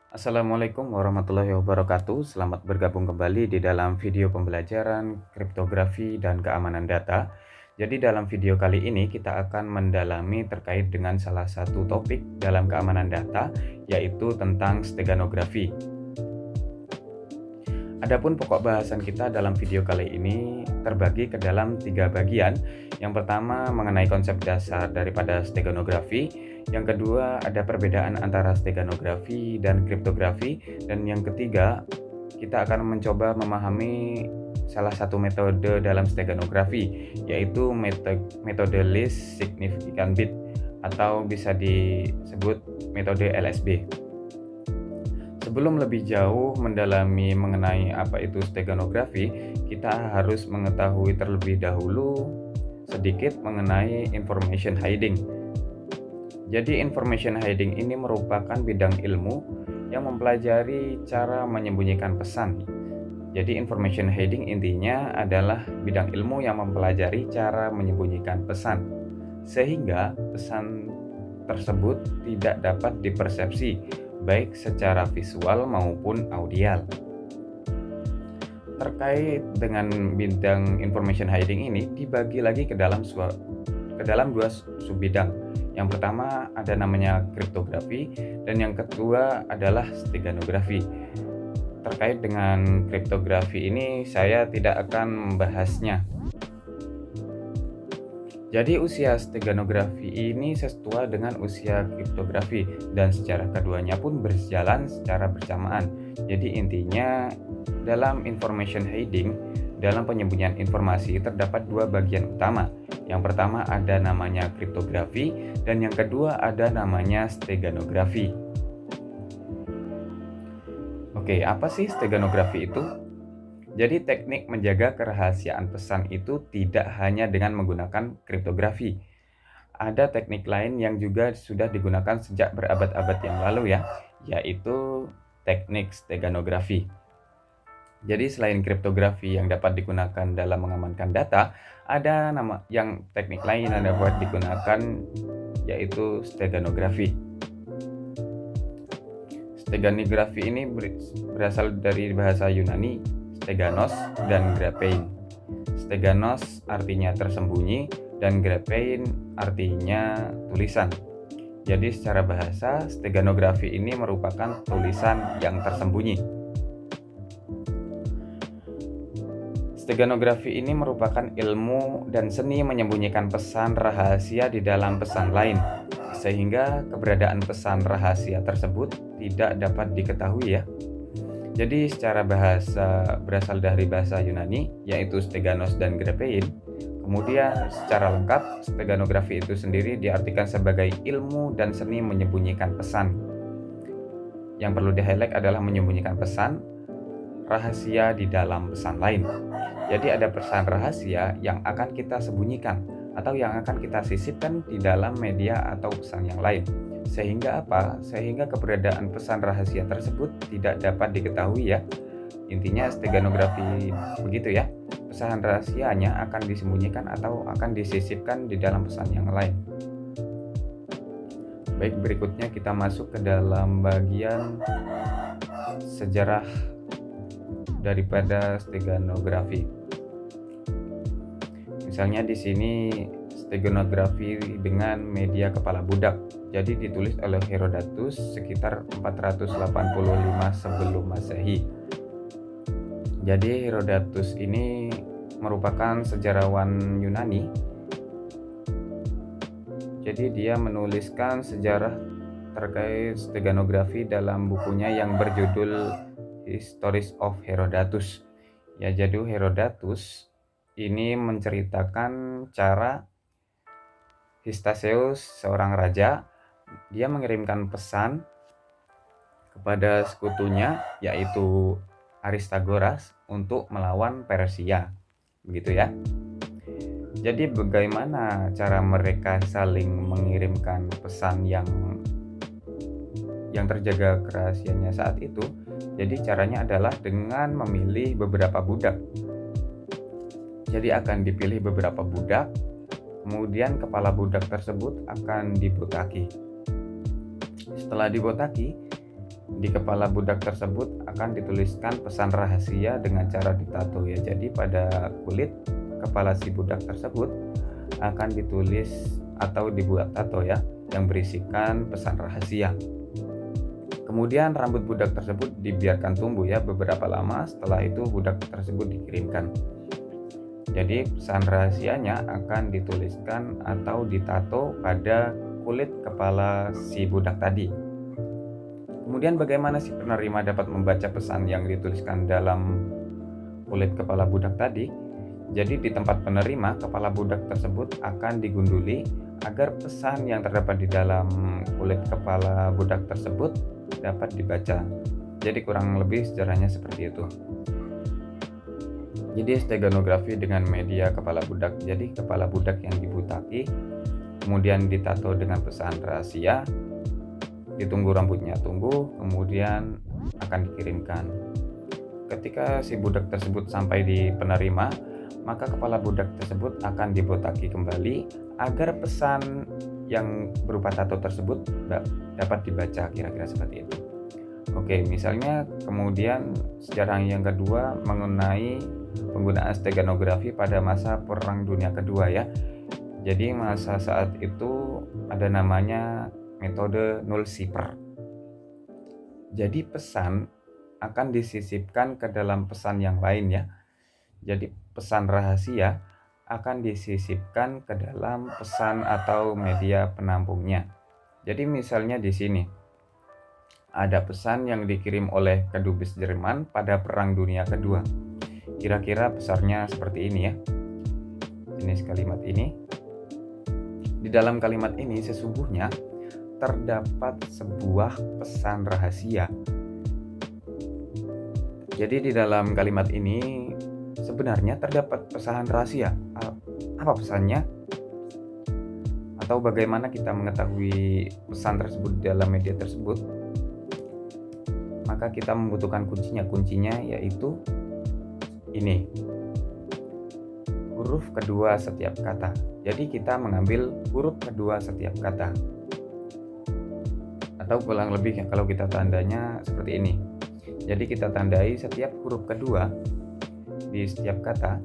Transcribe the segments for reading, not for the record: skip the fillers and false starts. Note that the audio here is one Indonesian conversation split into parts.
Assalamualaikum warahmatullahi wabarakatuh. Selamat bergabung kembali di dalam video pembelajaran kriptografi dan keamanan data. Jadi dalam video kali ini kita akan mendalami terkait dengan salah satu topik dalam keamanan data, yaitu tentang steganografi. Adapun pokok bahasan kita dalam video kali ini terbagi ke dalam 3 bagian. Yang pertama mengenai konsep dasar daripada steganografi. Yang kedua ada perbedaan antara steganografi dan kriptografi. Dan yang ketiga kita akan mencoba memahami salah satu metode dalam steganografi, yaitu metode least significant bit atau bisa disebut metode LSB. Sebelum lebih jauh mendalami mengenai apa itu steganografi, kita harus mengetahui terlebih dahulu sedikit mengenai information hiding. Jadi information hiding ini merupakan bidang ilmu yang mempelajari cara menyembunyikan pesan. Jadi information hiding intinya adalah bidang ilmu yang mempelajari cara menyembunyikan pesan, sehingga pesan tersebut tidak dapat dipersepsi baik secara visual maupun audial. Terkait dengan bidang information hiding ini dibagi lagi ke dalam dua subbidang. Yang pertama ada namanya kriptografi dan yang kedua adalah steganografi. Terkait dengan kriptografi ini saya tidak akan membahasnya. Jadi usia steganografi ini sesuai dengan usia kriptografi dan secara keduanya pun berjalan secara bersamaan. Jadi intinya dalam information hiding, dalam penyembunyian informasi terdapat dua bagian utama. Yang pertama ada namanya kriptografi dan yang kedua ada namanya steganografi. Oke, apa sih steganografi itu? Jadi teknik menjaga kerahasiaan pesan itu tidak hanya dengan menggunakan kriptografi. Ada teknik lain yang juga sudah digunakan sejak berabad-abad yang lalu ya, yaitu teknik steganografi. Jadi selain kriptografi yang dapat digunakan dalam mengamankan data, ada teknik lain yang dapat digunakan yaitu steganografi. Steganografi ini berasal dari bahasa Yunani steganos dan grapein. Steganos artinya tersembunyi dan grapein artinya tulisan. Jadi secara bahasa, steganografi ini merupakan tulisan yang tersembunyi. Steganografi ini merupakan ilmu dan seni menyembunyikan pesan rahasia di dalam pesan lain, sehingga keberadaan pesan rahasia tersebut tidak dapat diketahui ya. Jadi secara bahasa berasal dari bahasa Yunani yaitu steganos dan grapein. Kemudian secara lengkap steganografi itu sendiri diartikan sebagai ilmu dan seni menyembunyikan pesan. Yang perlu di-highlight adalah menyembunyikan pesan rahasia di dalam pesan lain. Jadi ada pesan rahasia yang akan kita sembunyikan atau yang akan kita sisipkan di dalam media atau pesan yang lain. Sehingga apa? Sehingga keberadaan pesan rahasia tersebut tidak dapat diketahui ya. Intinya steganografi begitu ya. Pesan rahasianya akan disembunyikan atau akan disisipkan di dalam pesan yang lain. Baik, berikutnya kita masuk ke dalam bagian sejarah daripada steganografi. Misalnya di sini steganografi dengan media kepala budak. Jadi ditulis oleh Herodotus sekitar 485 sebelum Masehi. Jadi Herodotus ini merupakan sejarawan Yunani. Jadi dia menuliskan sejarah terkait steganografi dalam bukunya yang berjudul Histories of Herodotus. Ya, jadi Herodotus ini menceritakan cara Histasius, seorang raja, dia mengirimkan pesan kepada sekutunya yaitu Aristagoras untuk melawan Persia. Begitu ya. Jadi bagaimana cara mereka saling mengirimkan pesan yang terjaga kerahasiaannya saat itu? Jadi caranya adalah dengan memilih beberapa budak. Jadi akan dipilih beberapa budak, kemudian kepala budak tersebut akan dibotaki. Setelah dibotaki, Di kepala budak tersebut akan dituliskan pesan rahasia dengan cara ditato ya. Jadi pada kulit kepala si budak tersebut akan ditulis atau dibuat tato ya, yang berisikan pesan rahasia. Kemudian rambut budak tersebut dibiarkan tumbuh ya beberapa lama, setelah itu budak tersebut dikirimkan. Jadi pesan rahasianya akan dituliskan atau ditato pada kulit kepala si budak tadi. Kemudian bagaimana si penerima dapat membaca pesan yang dituliskan dalam kulit kepala budak tadi? Jadi di tempat penerima, kepala budak tersebut akan digunduli agar pesan yang terdapat di dalam kulit kepala budak tersebut dapat dibaca. Jadi kurang lebih sejarahnya seperti itu. Jadi steganografi dengan media kepala budak. Jadi kepala budak yang dibutaki, kemudian ditato dengan pesan rahasia, ditunggu rambutnya tumbuh, kemudian akan dikirimkan. Ketika si budak tersebut sampai di penerima, maka kepala budak tersebut akan dibotaki kembali agar pesan yang berupa tato tersebut dapat dibaca, kira-kira seperti itu. Oke, misalnya kemudian sejarah yang kedua mengenai penggunaan steganografi pada masa Perang Dunia Kedua ya. Jadi masa saat itu ada namanya metode null zipper. Jadi pesan akan disisipkan ke dalam pesan yang lain ya. Jadi pesan rahasia akan disisipkan ke dalam pesan atau media penampungnya. Jadi misalnya di sini ada pesan yang dikirim oleh Kedubes Jerman pada Perang Dunia Kedua. Kira-kira pesannya seperti ini ya. Jenis kalimat ini. Di dalam kalimat ini sesungguhnya terdapat sebuah pesan rahasia. Jadi di dalam kalimat ini sebenarnya terdapat pesan rahasia. Apa pesannya? Atau bagaimana kita mengetahui pesan tersebut dalam media tersebut? Maka kita membutuhkan kuncinya. Kuncinya yaitu ini, huruf kedua setiap kata. Jadi kita mengambil huruf kedua setiap kata. Atau kurang lebih kalau kita tandanya seperti ini. Jadi kita tandai setiap huruf kedua di setiap kata.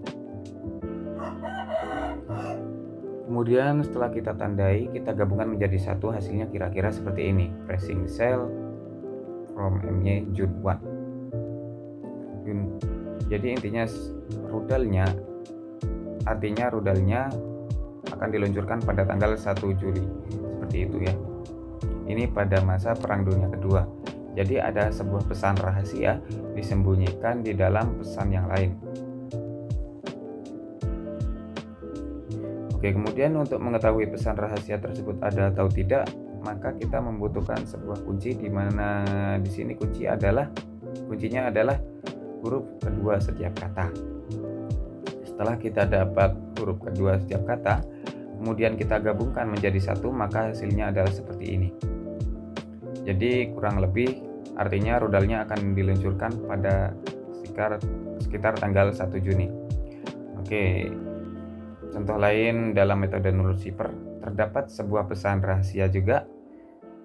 Kemudian setelah kita tandai, kita gabungkan menjadi satu, hasilnya kira-kira seperti ini. Pressing cell from MY June 1. Jadi intinya rudalnya akan diluncurkan pada tanggal 1 Juli. Seperti itu ya. Ini pada masa Perang Dunia Kedua. Jadi ada sebuah pesan rahasia disembunyikan di dalam pesan yang lain. Oke, kemudian untuk mengetahui pesan rahasia tersebut ada atau tidak, maka kita membutuhkan sebuah kunci, di mana di sini kuncinya adalah huruf kedua setiap kata. Setelah kita dapat huruf kedua setiap kata, kemudian kita gabungkan menjadi satu, maka hasilnya adalah seperti ini. Jadi kurang lebih artinya rudalnya akan diluncurkan pada sekitar tanggal 1 Juni. Oke, contoh lain dalam metode null zipper terdapat sebuah pesan rahasia juga.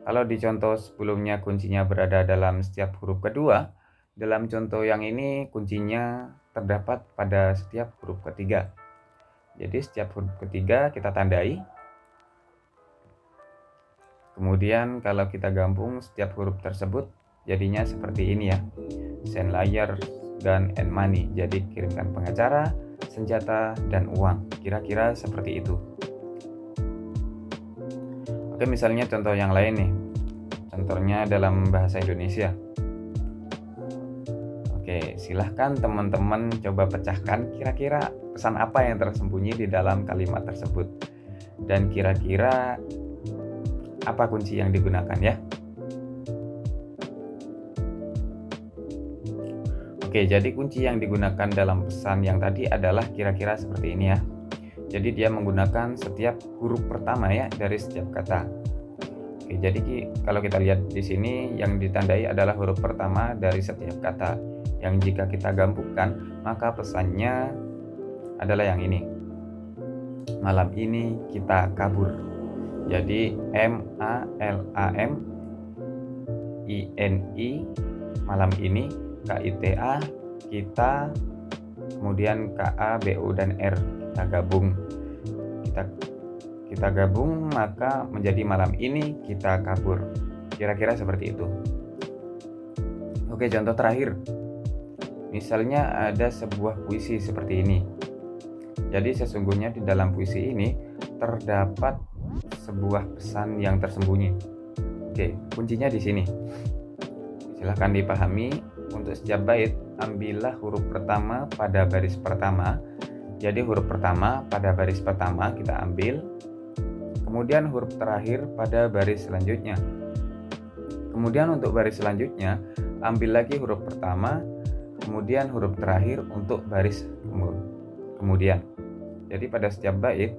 Kalau di contoh sebelumnya kuncinya berada dalam setiap huruf kedua, dalam contoh yang ini kuncinya terdapat pada setiap huruf ketiga. Jadi setiap huruf ketiga kita tandai. Kemudian kalau kita gabung setiap huruf tersebut jadinya seperti ini ya. Send layers, gun, and money. Jadi kirimkan pengacara, senjata, dan uang. Kira-kira seperti itu. Oke, misalnya contoh yang lain nih. Contohnya dalam bahasa Indonesia. Oke, silahkan teman-teman coba pecahkan kira-kira pesan apa yang tersembunyi di dalam kalimat tersebut. Dan kira-kira apa kunci yang digunakan ya. Oke, jadi kunci yang digunakan dalam pesan yang tadi adalah kira-kira seperti ini ya. Jadi dia menggunakan setiap huruf pertama ya dari setiap kata. Oke, jadi kalau kita lihat di sini yang ditandai adalah huruf pertama dari setiap kata. Yang jika kita gabungkan, maka pesannya adalah yang ini. Malam ini kita kabur. Jadi MALAM KINI malam ini, KITA kita, kemudian KA, BO dan R kita gabung. Kita gabung maka menjadi malam ini kita kabur. Kira-kira seperti itu. Oke, contoh terakhir. Misalnya ada sebuah puisi seperti ini. Jadi sesungguhnya di dalam puisi ini terdapat sebuah pesan yang tersembunyi. Oke, kuncinya di sini. Silahkan dipahami. Untuk setiap bait, ambillah huruf pertama pada baris pertama. Jadi huruf pertama pada baris pertama kita ambil. Kemudian huruf terakhir pada baris selanjutnya. Kemudian untuk baris selanjutnya, ambil lagi huruf pertama, kemudian huruf terakhir untuk baris kemudian. Jadi pada setiap bait,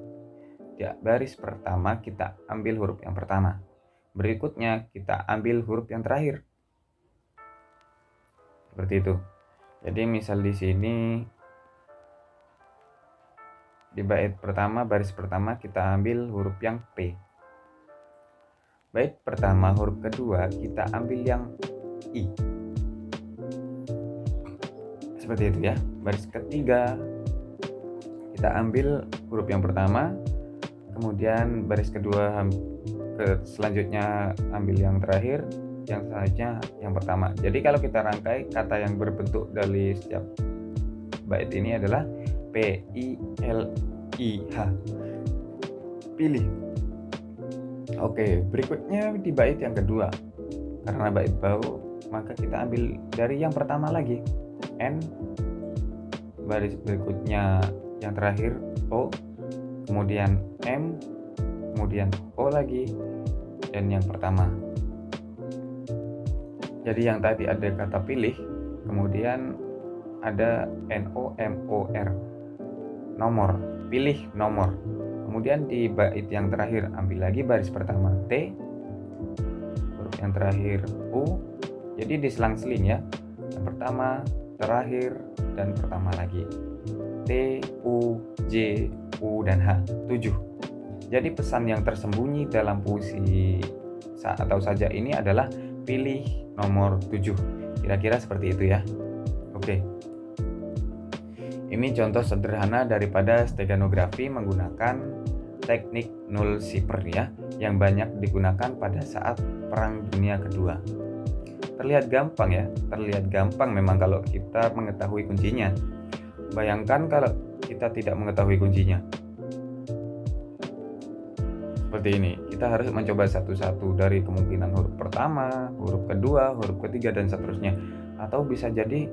di baris pertama kita ambil huruf yang pertama. Berikutnya kita ambil huruf yang terakhir. Seperti itu. Jadi misal di sini di bait pertama, baris pertama kita ambil huruf yang P. Bait pertama huruf kedua kita ambil yang I. Seperti itu ya. Baris ketiga kita ambil huruf yang pertama, kemudian baris kedua selanjutnya ambil yang terakhir, yang selanjutnya yang pertama. Jadi kalau kita rangkai, kata yang berbentuk dari setiap bait ini adalah PILIH. Pilih. Oke, berikutnya di bait yang kedua. Karena bait bau, maka kita ambil dari yang pertama lagi, N. Baris berikutnya yang terakhir O, kemudian M, kemudian O lagi, dan yang pertama. Jadi yang tadi ada kata pilih, kemudian ada NOMOR, nomor, pilih nomor. Kemudian di bait yang terakhir ambil lagi baris pertama T, huruf yang terakhir U. Jadi diselang-seling ya. Yang pertama, terakhir, dan pertama lagi. T, U, J, U, dan H. 7. Jadi pesan yang tersembunyi dalam puisi atau saja ini adalah pilih nomor 7. Kira-kira seperti itu ya. Oke. Ini contoh sederhana daripada steganografi menggunakan teknik null zipper ya, yang banyak digunakan pada saat Perang Dunia Kedua. Terlihat gampang ya, terlihat gampang memang kalau kita mengetahui kuncinya. Bayangkan kalau kita tidak mengetahui kuncinya. Seperti ini, kita harus mencoba satu-satu dari kemungkinan huruf pertama, huruf kedua, huruf ketiga, dan seterusnya. Atau bisa jadi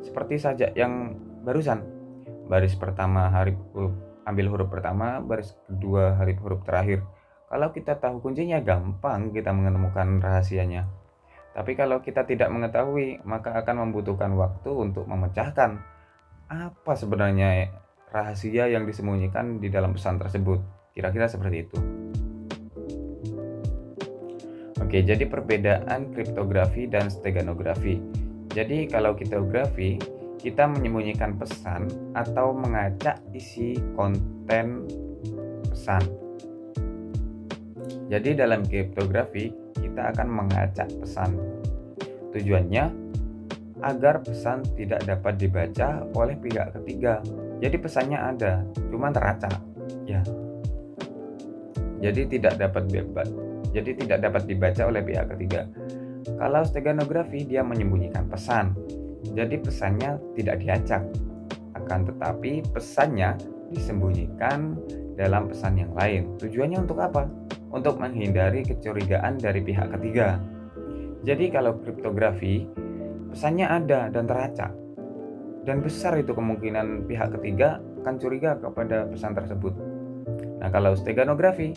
seperti saja yang barusan. Baris pertama ambil huruf pertama, baris kedua huruf terakhir. Kalau kita tahu kuncinya, gampang kita menemukan rahasianya. Tapi kalau kita tidak mengetahui, maka akan membutuhkan waktu untuk memecahkan apa sebenarnya rahasia yang disembunyikan di dalam pesan tersebut. Kira-kira seperti itu. Oke, jadi perbedaan kriptografi dan steganografi. Jadi kalau kriptografi, kita menyembunyikan pesan atau mengacak isi konten pesan. Jadi dalam kriptografi, kita akan mengacak pesan. Tujuannya agar pesan tidak dapat dibaca oleh pihak ketiga. Jadi pesannya ada, cuma teracak. Ya. Jadi tidak dapat dibaca oleh pihak ketiga. Kalau steganografi, dia menyembunyikan pesan. Jadi pesannya tidak diacak, akan tetapi pesannya disembunyikan dalam pesan yang lain. Tujuannya untuk apa? Untuk menghindari kecurigaan dari pihak ketiga. Jadi kalau kriptografi, pesannya ada dan teracak, dan besar itu kemungkinan pihak ketiga akan curiga kepada pesan tersebut. Nah, kalau steganografi,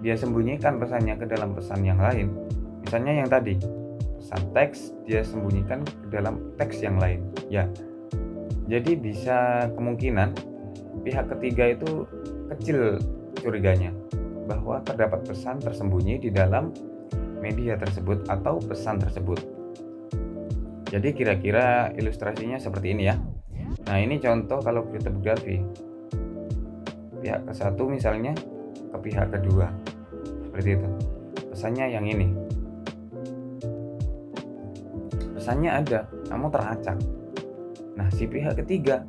dia sembunyikan pesannya ke dalam pesan yang lain. Misalnya yang tadi, pesan teks, dia sembunyikan ke dalam teks yang lain. Ya, jadi bisa kemungkinan pihak ketiga itu kecil curiganya bahwa terdapat pesan tersembunyi di dalam media tersebut atau pesan tersebut. Jadi kira-kira ilustrasinya seperti ini ya. Nah, ini contoh kalau kriptografi. Pihak ke satu misalnya ke pihak kedua. Seperti itu. Pesannya yang ini. Pesannya ada, namun teracak. Nah, si pihak ketiga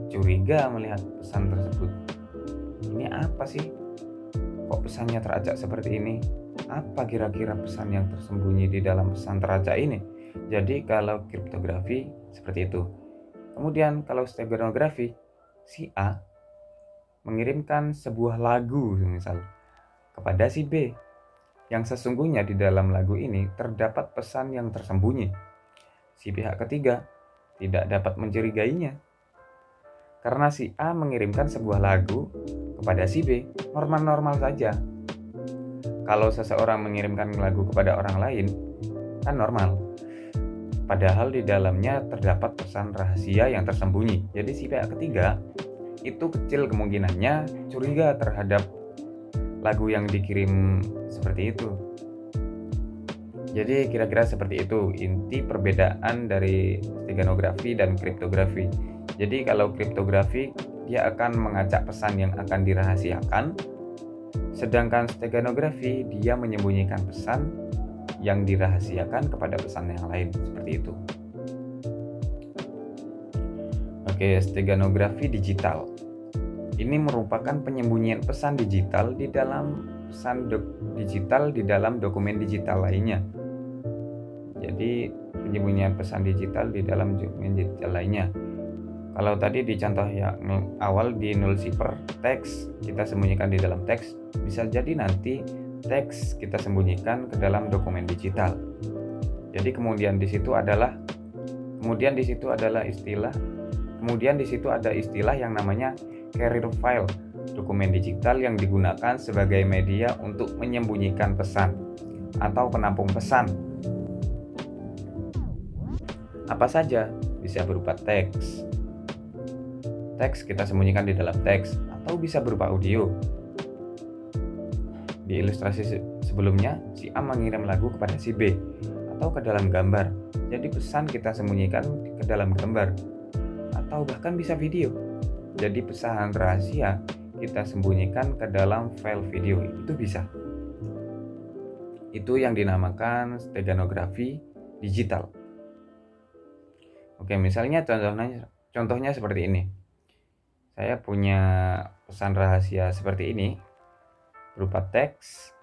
curiga melihat pesan tersebut. Ini apa sih? Kok pesannya teracak seperti ini? Apa kira-kira pesan yang tersembunyi di dalam pesan teracak ini? Jadi kalau kriptografi seperti itu. Kemudian kalau steganografi, si A mengirimkan sebuah lagu misal kepada si B, yang sesungguhnya di dalam lagu ini terdapat pesan yang tersembunyi. Si pihak ketiga tidak dapat mencurigainya karena si A mengirimkan sebuah lagu kepada si B normal-normal saja. Kalau seseorang mengirimkan lagu kepada orang lain kan normal, padahal di dalamnya terdapat pesan rahasia yang tersembunyi. Jadi si pihak ketiga itu kecil kemungkinannya curiga terhadap lagu yang dikirim seperti itu. Jadi kira-kira seperti itu inti perbedaan dari steganografi dan kriptografi. Jadi kalau kriptografi dia akan mengacak pesan yang akan dirahasiakan, sedangkan steganografi dia menyembunyikan pesan yang dirahasiakan kepada pesan yang lain, seperti itu. Oke, steganografi digital. Ini merupakan penyembunyian pesan digital di dalam dokumen digital lainnya. Jadi penyembunyian pesan digital di dalam dokumen digital lainnya. Kalau tadi di contoh yang awal di null cipher teks kita sembunyikan di dalam teks, bisa jadi nanti teks kita sembunyikan ke dalam dokumen digital. Jadi kemudian di situ ada istilah yang namanya carrier file, dokumen digital yang digunakan sebagai media untuk menyembunyikan pesan atau penampung pesan. Apa saja? Bisa berupa teks kita sembunyikan di dalam teks, atau bisa berupa audio. Di ilustrasi sebelumnya, si A mengirim lagu kepada si B atau ke dalam gambar. Jadi pesan kita sembunyikan ke dalam gambar, atau bahkan bisa video. Jadi pesan rahasia kita sembunyikan ke dalam file video, itu bisa. Itu yang dinamakan steganografi digital. Oke, misalnya contohnya seperti ini. Saya punya pesan rahasia seperti ini berupa teks.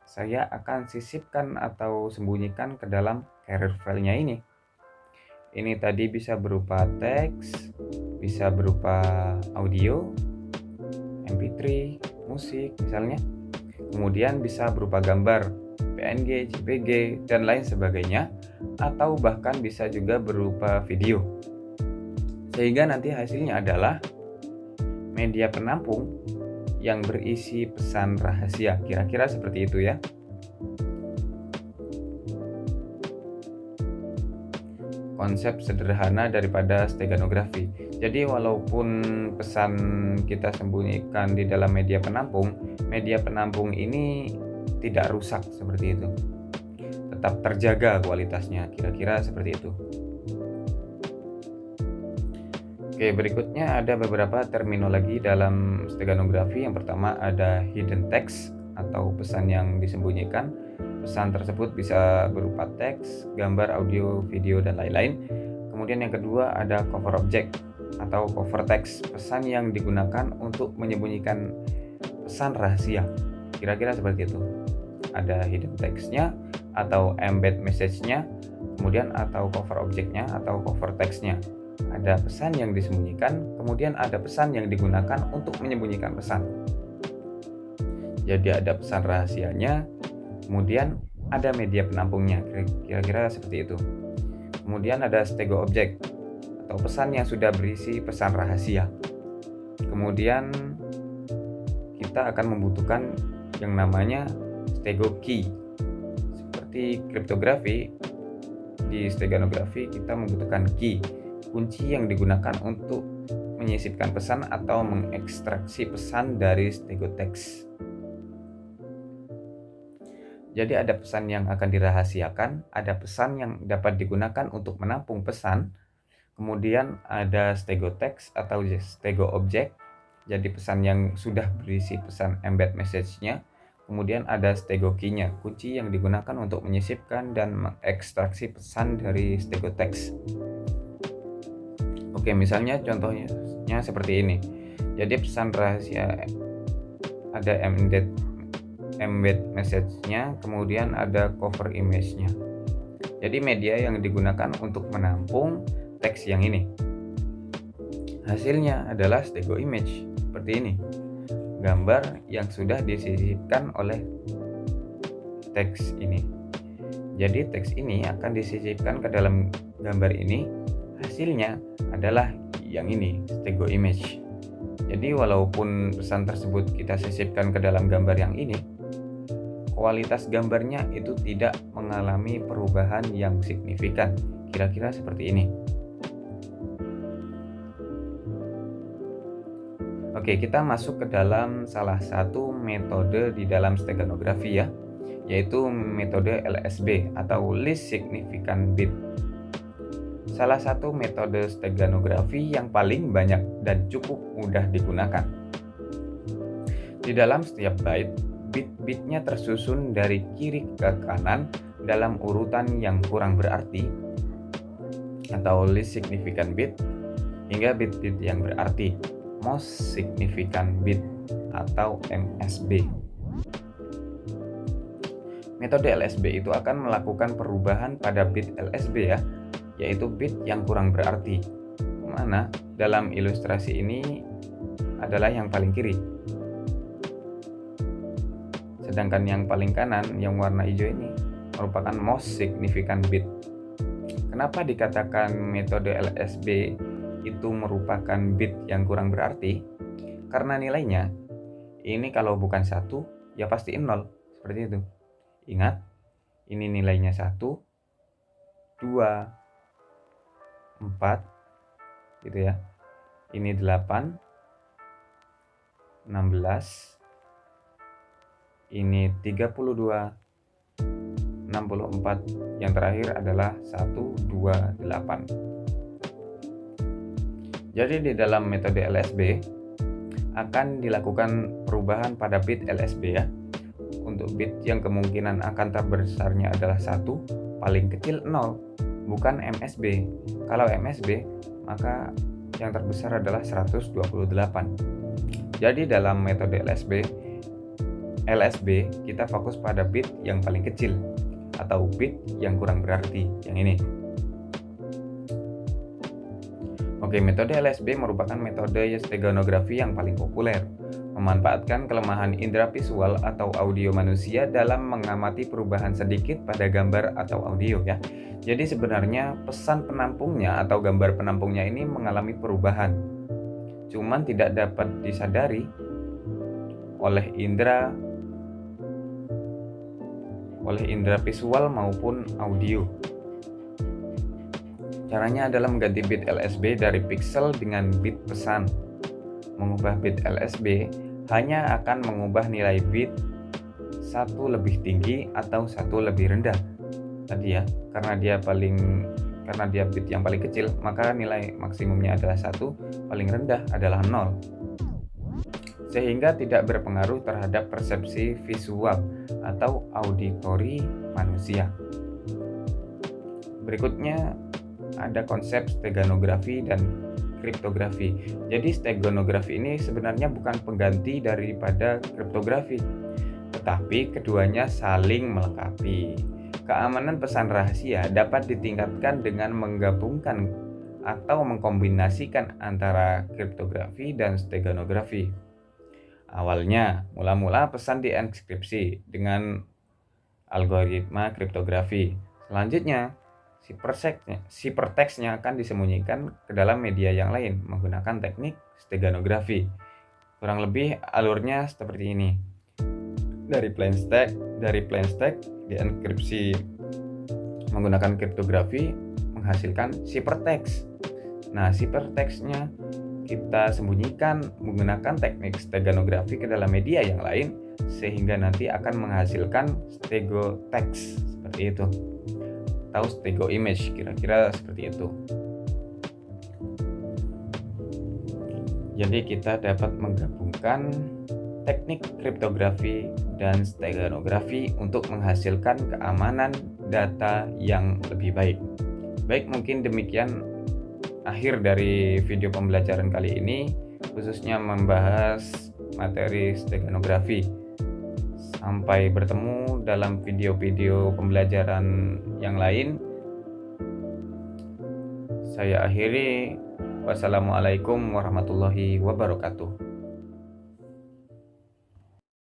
Saya akan sisipkan atau sembunyikan ke dalam carrier file-nya ini. Ini tadi bisa berupa teks, bisa berupa audio, MP3, musik misalnya. Kemudian bisa berupa gambar, PNG, JPG, dan lain sebagainya. Atau bahkan bisa juga berupa video. Sehingga nanti hasilnya adalah media penampung yang berisi pesan rahasia. Kira-kira seperti itu ya. Konsep sederhana daripada steganografi. Jadi walaupun pesan kita sembunyikan di dalam media penampung ini tidak rusak seperti itu. Tetap terjaga kualitasnya, kira-kira seperti itu. Oke, berikutnya ada beberapa terminologi dalam steganografi. Yang pertama ada hidden text atau pesan yang disembunyikan. Pesan tersebut bisa berupa teks, gambar, audio, video, dan lain-lain. Kemudian yang kedua ada cover object atau cover text, pesan yang digunakan untuk menyembunyikan pesan rahasia. Kira-kira seperti itu. Ada hidden text-nya atau embed message-nya, kemudian atau cover object-nya atau cover text-nya. Ada pesan yang disembunyikan, kemudian ada pesan yang digunakan untuk menyembunyikan pesan. Jadi ada pesan rahasianya, kemudian ada media penampungnya, kira-kira seperti itu. Kemudian ada stego object atau pesan yang sudah berisi pesan rahasia. Kemudian kita akan membutuhkan yang namanya stego key. Seperti kriptografi, di steganografi kita membutuhkan key, kunci yang digunakan untuk menyisipkan pesan atau mengekstraksi pesan dari stegoteks. Jadi ada pesan yang akan dirahasiakan, ada pesan yang dapat digunakan untuk menampung pesan, kemudian ada stegoteks atau stego object, jadi pesan yang sudah berisi pesan embed message-nya, kemudian ada stego key-nya, kunci yang digunakan untuk menyisipkan dan mengekstraksi pesan dari stego teks. Oke, misalnya contohnya seperti ini. Jadi pesan rahasia ada embed message-nya, kemudian ada cover image-nya. Jadi media yang digunakan untuk menampung teks yang ini. Hasilnya adalah stego image seperti ini. Gambar yang sudah disisipkan oleh teks ini. Jadi teks ini akan disisipkan ke dalam gambar ini. Hasilnya adalah yang ini, stego image. Jadi walaupun pesan tersebut kita sisipkan ke dalam gambar yang ini, kualitas gambarnya itu tidak mengalami perubahan yang signifikan. Kira-kira seperti ini. Oke, kita masuk ke dalam salah satu metode di dalam steganografi ya, yaitu metode LSB atau Least Significant Bit. Salah satu metode steganografi yang paling banyak dan cukup mudah digunakan. Di dalam setiap byte, bit-bitnya tersusun dari kiri ke kanan dalam urutan yang kurang berarti atau least significant bit hingga bit-bit yang berarti most significant bit atau MSB. Metode LSB itu akan melakukan perubahan pada bit LSB ya, yaitu bit yang kurang berarti, mana dalam ilustrasi ini adalah yang paling kiri. Sedangkan yang paling kanan yang warna hijau ini merupakan most significant bit. Kenapa dikatakan metode LSB itu merupakan bit yang kurang berarti? Karena nilainya ini kalau bukan 1 ya pasti 0, seperti itu. Ingat, ini nilainya 1, 2, 4 gitu ya. Ini 8, 16, ini 32, 64, yang terakhir adalah 128. Jadi di dalam metode LSB akan dilakukan perubahan pada bit LSB ya. Untuk bit yang kemungkinan akan terbesarnya adalah 1, paling kecil 0, bukan MSB. Kalau MSB maka yang terbesar adalah 128. Jadi dalam metode LSB kita fokus pada bit yang paling kecil atau bit yang kurang berarti, yang ini. Oke, metode LSB merupakan metode steganografi yang paling populer, memanfaatkan kelemahan indera visual atau audio manusia dalam mengamati perubahan sedikit pada gambar atau audio ya. Jadi sebenarnya pesan penampungnya atau gambar penampungnya ini mengalami perubahan, cuman tidak dapat disadari oleh indera visual maupun audio. Caranya adalah mengganti bit LSB dari pixel dengan bit pesan. Mengubah bit LSB hanya akan mengubah nilai bit 1 lebih tinggi atau 1 lebih rendah. Tadi ya, karena dia bit yang paling kecil, maka nilai maksimumnya adalah 1, paling rendah adalah 0. Sehingga tidak berpengaruh terhadap persepsi visual atau auditori manusia. Berikutnya ada konsep steganografi dan kriptografi. Jadi steganografi ini sebenarnya bukan pengganti daripada kriptografi, tetapi keduanya saling melengkapi. Keamanan pesan rahasia dapat ditingkatkan dengan menggabungkan atau mengkombinasikan antara kriptografi dan steganografi. Awalnya, mula-mula pesan dienkripsi dengan algoritma kriptografi. Selanjutnya, siperteksnya akan disembunyikan ke dalam media yang lain menggunakan teknik steganografi. Kurang lebih alurnya seperti ini. Dari plain stack dienkripsi menggunakan kriptografi menghasilkan siperteks. Nah, siperteksnya kita sembunyikan menggunakan teknik steganografi ke dalam media yang lain sehingga nanti akan menghasilkan stego teks seperti itu. Atau stego image, kira-kira seperti itu. Jadi kita dapat menggabungkan teknik kriptografi dan steganografi untuk menghasilkan keamanan data yang lebih baik. Baik, mungkin demikian akhir dari video pembelajaran kali ini, khususnya membahas materi steganografi. Sampai bertemu dalam video-video pembelajaran yang lain. Saya akhiri. Wassalamualaikum warahmatullahi wabarakatuh.